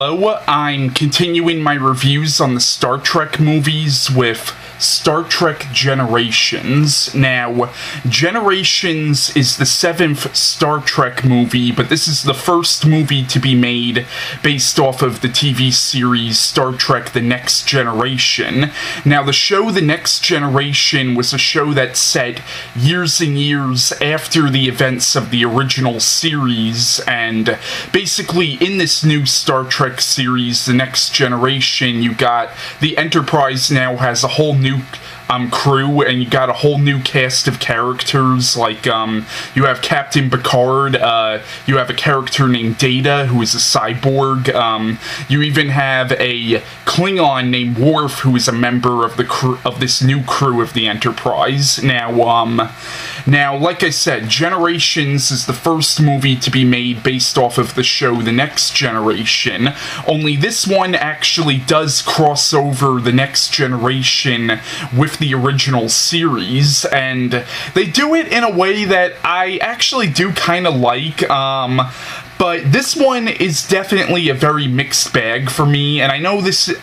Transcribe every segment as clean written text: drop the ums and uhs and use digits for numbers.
Hello, I'm continuing my reviews on the Star Trek movies with Star Trek Generations. Now, Generations is the 7th Star Trek movie, but this is the first movie to be made based off of the TV series Star Trek The Next Generation. Now, the show The Next Generation was a show that set years and years after the events of the original series, and basically in this new Star Trek series, The Next Generation, you got the Enterprise now has a whole new crew, and you got a whole new cast of characters, like, you have Captain Picard, you have a character named Data, who is a cyborg, you even have a Klingon named Worf, who is a member of the crew, of this new crew of the Enterprise. Now, like I said, Generations is the first movie to be made based off of the show The Next Generation, only this one actually does cross over The Next Generation with the original series, and they do it in a way that I actually do kind of like, but this one is definitely a very mixed bag for me, and I know this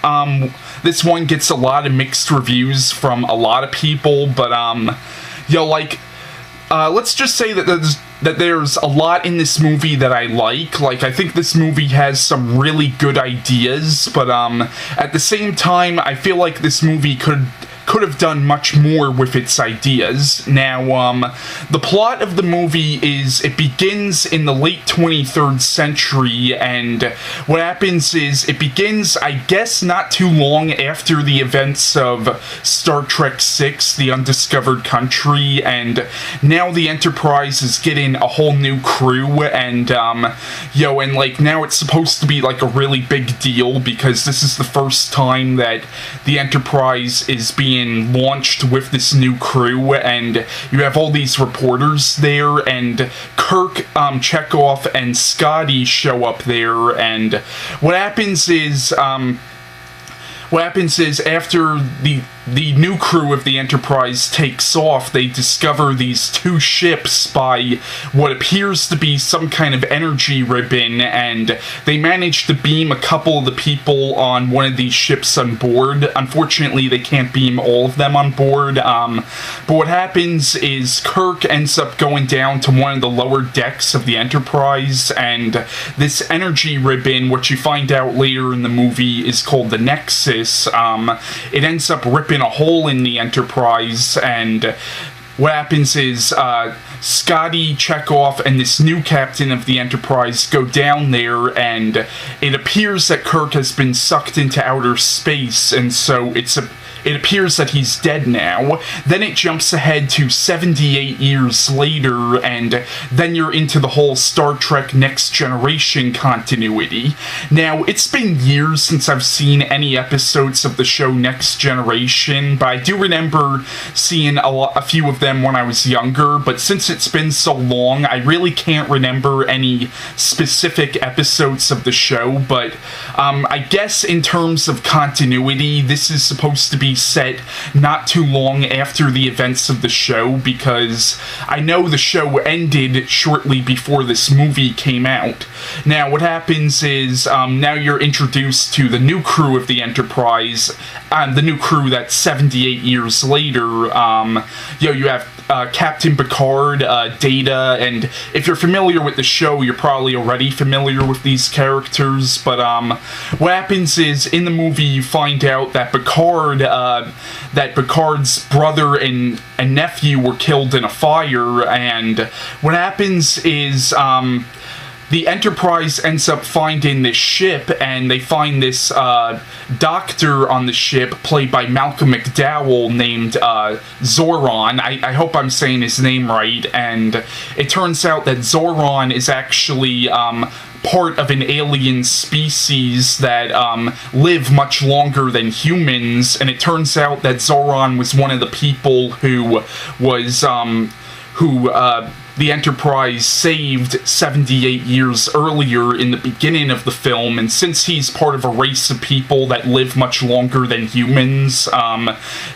one gets a lot of mixed reviews from a lot of people, but, let's just say that there's a lot in this movie that I like. Like, I think this movie has some really good ideas, but, at the same time, I feel like this movie could have done much more with its ideas. Now, the plot of the movie is, it begins in the late 23rd century, and what happens is, it begins, I guess, not too long after the events of Star Trek VI, The Undiscovered Country, and now the Enterprise is getting a whole new crew, and, and, like, now it's supposed to be, like, a really big deal, because this is the first time that the Enterprise is being launched with this new crew, and you have all these reporters there, and Kirk, Chekhov, and Scotty show up there, and what happens is after the new crew of the Enterprise takes off, they discover these two ships by what appears to be some kind of energy ribbon, and they manage to beam a couple of the people on one of these ships on board. Unfortunately, they can't beam all of them on board, but what happens is Kirk ends up going down to one of the lower decks of the Enterprise, and this energy ribbon, which you find out later in the movie is called the Nexus, it ends up ripping a hole in the Enterprise, and what happens is Scotty, Chekhov, and this new captain of the Enterprise go down there, and it appears that Kirk has been sucked into outer space, and so it appears that he's dead now. Then it jumps ahead to 78 years later, and then you're into the whole Star Trek Next Generation continuity. Now, it's been years since I've seen any episodes of the show Next Generation, but I do remember seeing a few of them when I was younger, but since it's been so long, I really can't remember any specific episodes of the show, but I guess in terms of continuity, this is supposed to be set not too long after the events of the show, because I know the show ended shortly before this movie came out. Now, what happens is, now you're introduced to the new crew of the Enterprise, the new crew that's 78 years later. You have Captain Picard, Data, and if you're familiar with the show, you're probably already familiar with these characters, but what happens is, in the movie, you find out that Picard's brother and nephew were killed in a fire, and what happens is, the Enterprise ends up finding this ship, and they find this doctor on the ship, played by Malcolm McDowell, named Zoran. I hope I'm saying his name right, and it turns out that Zoran is actually part of an alien species that live much longer than humans, and it turns out that Zoran was one of the people who was the Enterprise saved 78 years earlier in the beginning of the film, and since he's part of a race of people that live much longer than humans,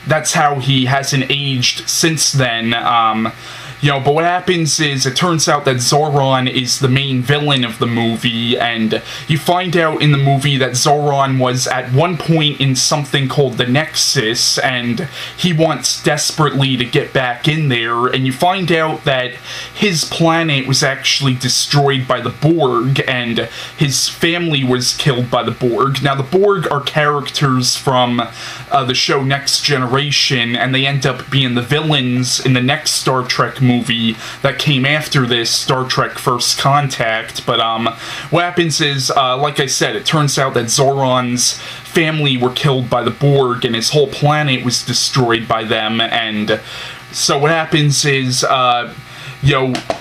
that's how he hasn't aged since then. but what happens is, it turns out that Zoran is the main villain of the movie, and you find out in the movie that Zoran was at one point in something called the Nexus, and he wants desperately to get back in there, and you find out that his planet was actually destroyed by the Borg, and his family was killed by the Borg. Now, the Borg are characters from the show Next Generation, and they end up being the villains in the next Star Trek movie that came after this, Star Trek First Contact. But what happens is, like I said, it turns out that Zoran's family were killed by the Borg, and his whole planet was destroyed by them, and so what happens is,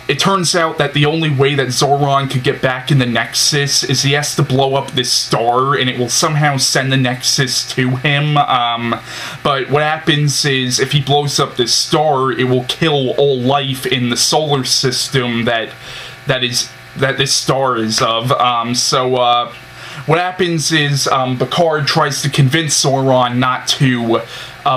it turns out that the only way that Zoran could get back in the Nexus is he has to blow up this star, and it will somehow send the Nexus to him. But what happens is, if he blows up this star, it will kill all life in the solar system that this star is of. What happens is, Picard tries to convince Zoran not to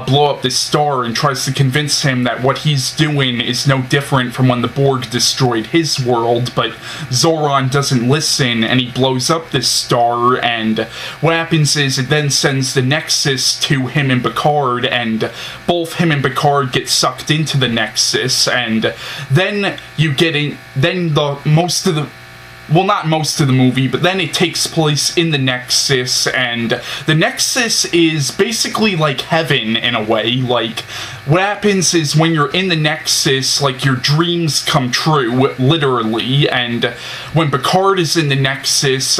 blow up this star, and tries to convince him that what he's doing is no different from when the Borg destroyed his world, but Zoran doesn't listen, and he blows up this star, and what happens is, it then sends the Nexus to him and Picard, and both him and Picard get sucked into the Nexus, and then you get in, then not most of the movie, but then it takes place in the Nexus, and the Nexus is basically like heaven in a way. Like, what happens is, when you're in the Nexus, like, your dreams come true, literally, and when Picard is in the Nexus,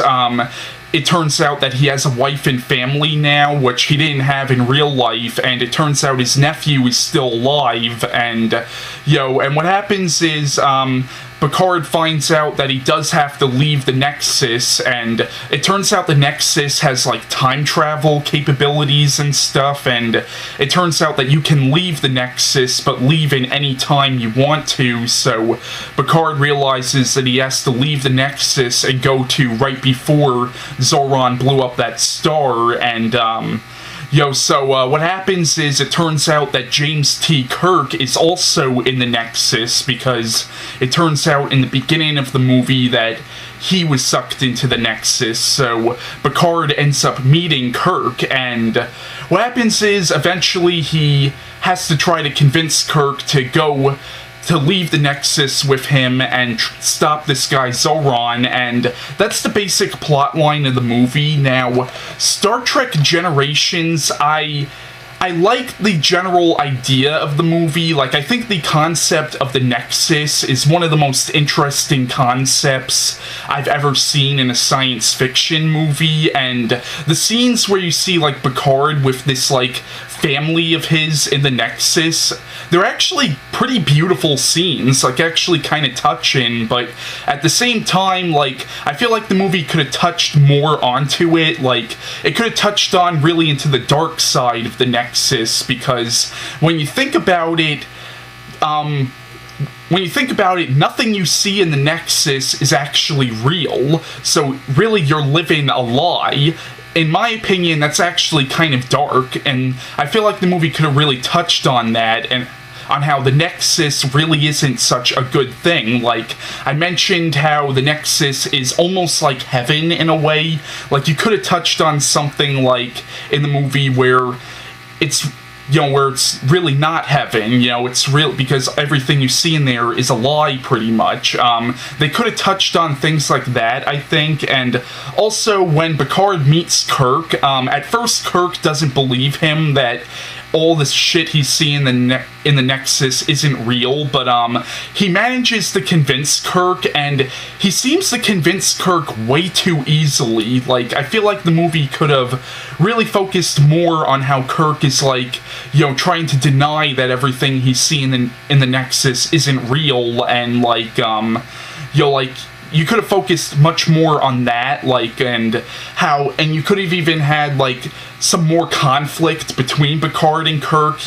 it turns out that he has a wife and family now, which he didn't have in real life, and it turns out his nephew is still alive, and, and what happens is, Picard finds out that he does have to leave the Nexus, and it turns out the Nexus has, like, time travel capabilities and stuff, and it turns out that you can leave the Nexus, but leave in any time you want to, so Picard realizes that he has to leave the Nexus and go to right before Zoran blew up that star, and, what happens is, it turns out that James T. Kirk is also in the Nexus, because it turns out in the beginning of the movie that he was sucked into the Nexus, so Picard ends up meeting Kirk, and what happens is, eventually he has to try to convince Kirk to leave the Nexus with him and stop this guy Zoran, and that's the basic plot line of the movie. Now, Star Trek Generations, I like the general idea of the movie. Like, I think the concept of the Nexus is one of the most interesting concepts I've ever seen in a science fiction movie, and the scenes where you see, like, Picard with this, like, family of his in the Nexus, they're actually pretty beautiful scenes, like, actually kind of touching, but at the same time, like, I feel like the movie could have touched more onto it. Like, it could have touched on really into the dark side of the Nexus, because when you think about it, nothing you see in the Nexus is actually real, so really you're living a lie. In my opinion, that's actually kind of dark, and I feel like the movie could have really touched on that, and on how the Nexus really isn't such a good thing. Like, I mentioned how the Nexus is almost like heaven in a way. Like, you could have touched on something like in the movie where it's, where it's really not heaven, it's real, because everything you see in there is a lie, pretty much. They could have touched on things like that, I think, and also when Picard meets Kirk, at first Kirk doesn't believe him that all this shit he's seeing in the Nexus isn't real, but he manages to convince Kirk, and he seems to convince Kirk way too easily. Like, I feel like the movie could have really focused more on how Kirk is, like, trying to deny that everything he's seeing in the Nexus isn't real, and, like, you could have focused much more on that, like, and you could have even had, like, some more conflict between Picard and Kirk,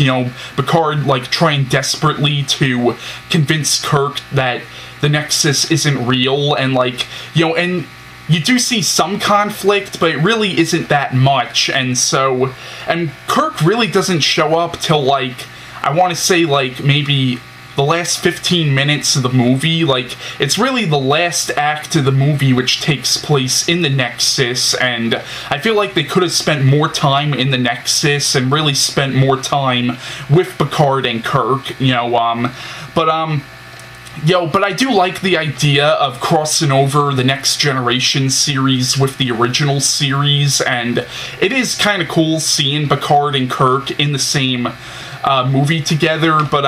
Picard, like, trying desperately to convince Kirk that the Nexus isn't real, and, like, and you do see some conflict, but it really isn't that much, and Kirk really doesn't show up till, like, I want to say, like, maybe the last 15 minutes of the movie. Like, it's really the last act of the movie which takes place in the Nexus, and I feel like they could have spent more time in the Nexus and really spent more time with Picard and Kirk, you know, but I do like the idea of crossing over the Next Generation series with the original series, and it is kind of cool seeing Picard and Kirk in the same movie together, but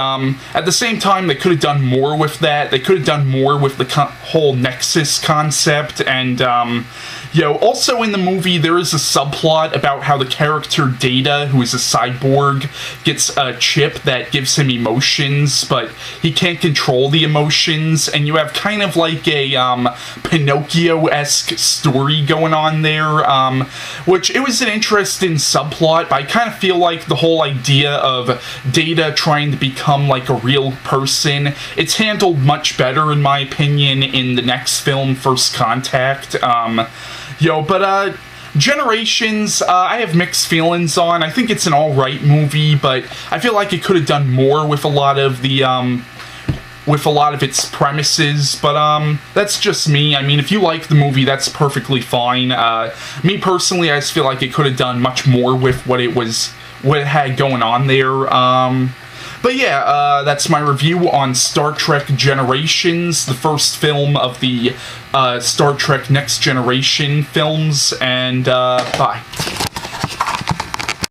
at the same time, they could have done more with that. They could have done more with the whole Nexus concept, and also in the movie, there is a subplot about how the character Data, who is a cyborg, gets a chip that gives him emotions, but he can't control the emotions, and you have kind of like a Pinocchio-esque story going on there, which it was an interesting subplot, but I kind of feel like the whole idea of Data trying to become like a real person, it's handled much better, in my opinion, in the next film, First Contact. Generations, I have mixed feelings on. I think it's an alright movie, but I feel like it could have done more with a lot of the, with a lot of its premises, but, that's just me. I mean, if you like the movie, that's perfectly fine. Me personally, I just feel like it could have done much more with what it had going on there. But yeah, that's my review on Star Trek Generations, the first film of the Star Trek Next Generation films, and bye.